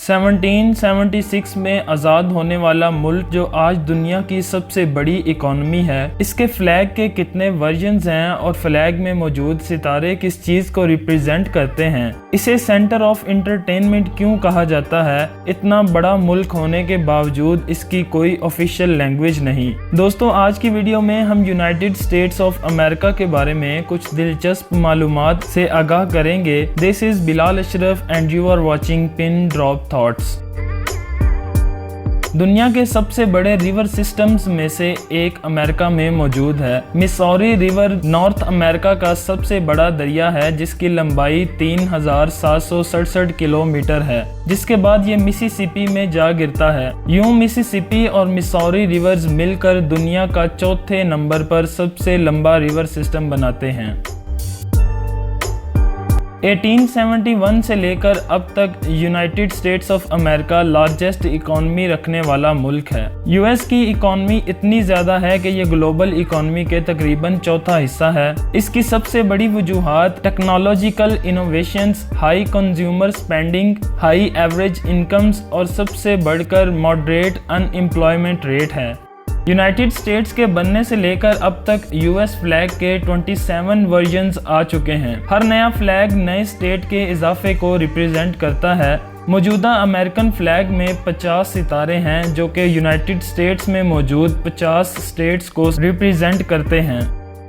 1776 में आज़ाद होने वाला मुल्क जो आज दुनिया की सबसे बड़ी इकॉनमी है, इसके फ्लैग के कितने वर्जन्स हैं और फ्लैग में मौजूद सितारे किस चीज़ को रिप्रेजेंट करते हैं, इसे सेंटर ऑफ इंटरटेनमेंट क्यों कहा जाता है, इतना बड़ा मुल्क होने के बावजूद इसकी कोई ऑफिशियल लैंग्वेज नहीं। दोस्तों, आज की वीडियो में हम यूनाइटेड स्टेट्स ऑफ अमेरिका के बारे में कुछ दिलचस्प मालूमात से आगाह करेंगे। This is Bilal Ashraf and you are watching Pin Drop Thoughts. दुनिया के सबसे बड़े रिवर सिस्टम्स में से एक अमेरिका में मौजूद है। मिसौरी रिवर नॉर्थ अमेरिका का सबसे बड़ा दरिया है जिसकी लंबाई 3767 किलोमीटर है, जिसके बाद ये मिसिसिपी में जा गिरता है। यूं मिसिसिपी और मिसौरी रिवर्स मिलकर दुनिया का चौथे नंबर पर सबसे लंबा रिवर सिस्टम बनाते हैं। 1871 से लेकर अब तक United states of America largest economy रखने वाला मुल्क है। यूएस की इकॉनमी इतनी ज़्यादा है कि ये ग्लोबल इकॉनमी के तकरीबन चौथा हिस्सा है। इसकी सबसे बड़ी वजूहात technological innovations, high consumer spending, high average incomes और सबसे बढ़कर मॉडरेट अनएम्प्लॉयमेंट रेट है। यूनाइटेड स्टेट्स के बनने से लेकर अब तक यूएस फ्लैग के 27 वर्जन्स आ चुके हैं। हर नया फ्लैग नए स्टेट के इजाफे को रिप्रेजेंट करता है। मौजूदा अमेरिकन फ्लैग में 50 सितारे हैं जो कि यूनाइटेड स्टेट्स में मौजूद 50 स्टेट्स को रिप्रेजेंट करते हैं।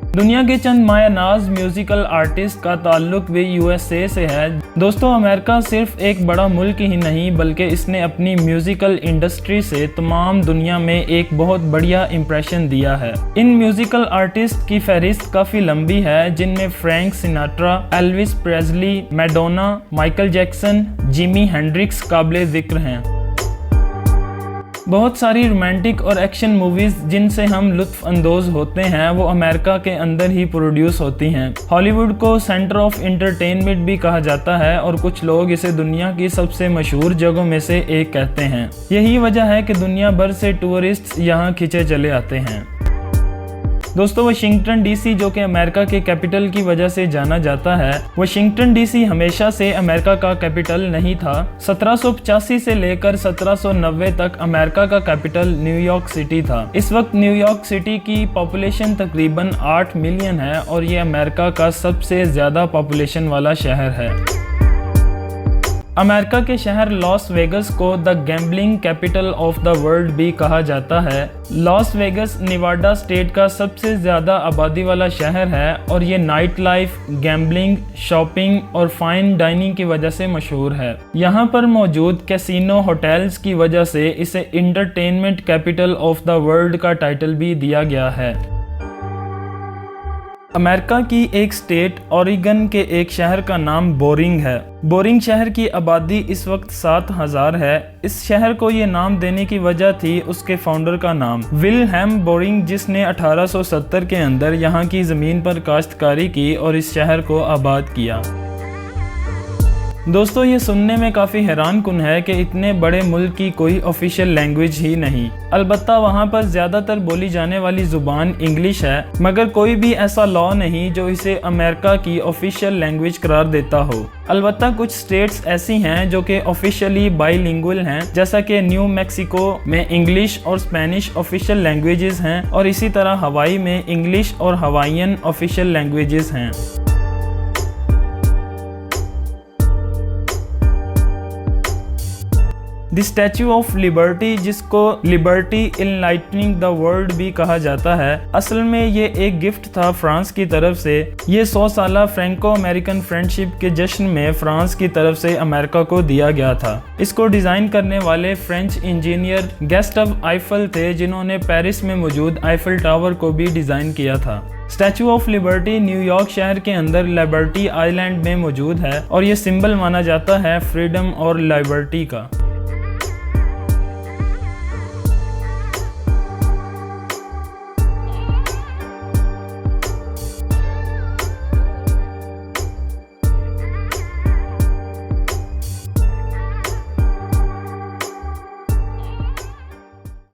दुनिया के चंद मायानाज म्यूजिकल आर्टिस्ट का ताल्लुक भी यूएसए से है। दोस्तों, अमेरिका सिर्फ एक बड़ा मुल्क ही नहीं बल्कि इसने अपनी म्यूजिकल इंडस्ट्री से तमाम दुनिया में एक बहुत बढ़िया इंप्रेशन दिया है। इन म्यूजिकल आर्टिस्ट की फहरिस्त काफ़ी लंबी है, जिनमें Frank Sinatra, Elvis Presley, Madonna, Michael Jackson, Jimi Hendrix काबिले जिक्र हैं। बहुत सारी रोमांटिक और एक्शन मूवीज जिनसे हम लुत्फ अंदोज होते हैं वो अमेरिका के अंदर ही प्रोड्यूस होती हैं। हॉलीवुड को सेंटर ऑफ इंटरटेनमेंट भी कहा जाता है और कुछ लोग इसे दुनिया की सबसे मशहूर जगहों में से एक कहते हैं। यही वजह है कि दुनिया भर से टूरिस्ट यहाँ खिंचे चले आते हैं। दोस्तों, वाशिंगटन डीसी जो कि अमेरिका के कैपिटल की वजह से जाना जाता है, वाशिंगटन डीसी हमेशा से अमेरिका का कैपिटल नहीं था। 1785 से लेकर 1790 तक अमेरिका का कैपिटल न्यूयॉर्क सिटी था। इस वक्त न्यूयॉर्क सिटी की पॉपुलेशन तकरीबन 8 मिलियन है और ये अमेरिका का सबसे ज़्यादा पॉपुलेशन वाला शहर है। अमेरिका के शहर लॉस वेगस को the gambling capital of the world भी कहा जाता है। लॉस वेगस निवाडा स्टेट का सबसे ज़्यादा आबादी वाला शहर है और ये नाइट लाइफ, गैम्बलिंग, शॉपिंग और फाइन डाइनिंग की वजह से मशहूर है। यहाँ पर मौजूद कैसीनो होटल्स की वजह से इसे entertainment capital of the world का टाइटल भी दिया गया है। अमेरिका की एक स्टेट ओरेगन के एक शहर का नाम बोरिंग है। बोरिंग शहर की आबादी इस वक्त 7000 है। इस शहर को ये नाम देने की वजह थी उसके फाउंडर का नाम विल्हेम बोरिंग, जिसने 1870 के अंदर यहाँ की ज़मीन पर काश्तकारी की और इस शहर को आबाद किया। दोस्तों, ये सुनने में काफ़ी हैरान कुन है कि इतने बड़े मुल्क की कोई ऑफिशियल लैंग्वेज ही नहीं। अलबत्ता वहाँ पर ज़्यादातर बोली जाने वाली ज़ुबान इंग्लिश है, मगर कोई भी ऐसा लॉ नहीं जो इसे अमेरिका की ऑफिशियल लैंग्वेज करार देता हो। अलबत्ता कुछ स्टेट्स ऐसी हैं जो कि ऑफिशियली बाइलिंगुअल हैं, जैसा कि न्यू मैक्सिको में इंग्लिश और स्पेनिश ऑफिशियल लैंग्वेजेस हैं और इसी तरह हवाई में इंग्लिश और हवाइयन ऑफिशियल लैंग्वेजेस हैं। द स्टैचू ऑफ लिबर्टी, जिसको लिबर्टी इनलाइटनिंग द वर्ल्ड भी कहा जाता है, असल में ये एक गिफ्ट था फ्रांस की तरफ से। ये 100 साला फ्रेंको अमेरिकन फ्रेंडशिप के जश्न में फ्रांस की तरफ से अमेरिका को दिया गया था। इसको डिज़ाइन करने वाले फ्रेंच इंजीनियर गैस्टव आइफल थे, जिन्होंने पेरिस में मौजूद आइफल टावर को भी डिज़ाइन किया था। स्टैचू ऑफ लिबर्टी न्यूयॉर्क शहर के अंदर लिबर्टी आइलैंड में मौजूद है और ये सिंबल माना जाता है फ्रीडम और लिबर्टी का।